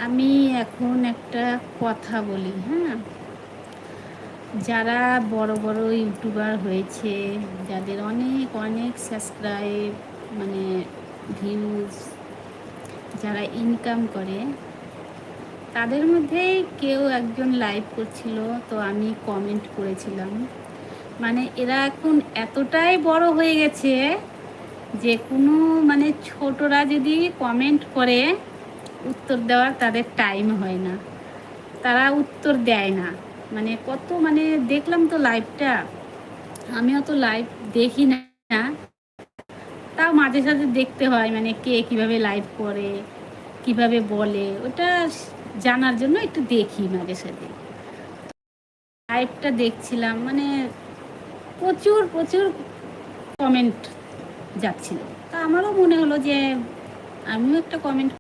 আমি এখন একটা কথা বলি, হ্যাঁ? যারা বড় বড় ইউটিউবার হয়েছে, যাদের অনেক অনেক সাবস্ক্রাইব, মানে ভিউজ, যারা ইনকাম করে, তাদের মধ্যেই কেউ একজন লাইভ করছিল, তো আমি কমেন্ট করেছিলাম। মানে এরা এখন এতটাই বড় হয়ে গেছে যে কোনো মানে ছোটরা যদি কমেন্ট করে, উত্তর দেওয়ার তাদের টাইম হয় না, তারা উত্তর দেয় না। মানে কত মানে দেখলাম তো লাইভটা, আমিও তো লাইভ দেখি না, তাও মাঝে সাঝে দেখতে হয়, মানে কে কিভাবে লাইভ করে, কিভাবে বলে, ওটা জানার জন্য একটু দেখি মাঝে সাঝে। লাইভটা দেখছিলাম, মানে প্রচুর প্রচুর কমেন্ট যাচ্ছিল, তা আমারও মনে হলো যে আমিও একটা কমেন্ট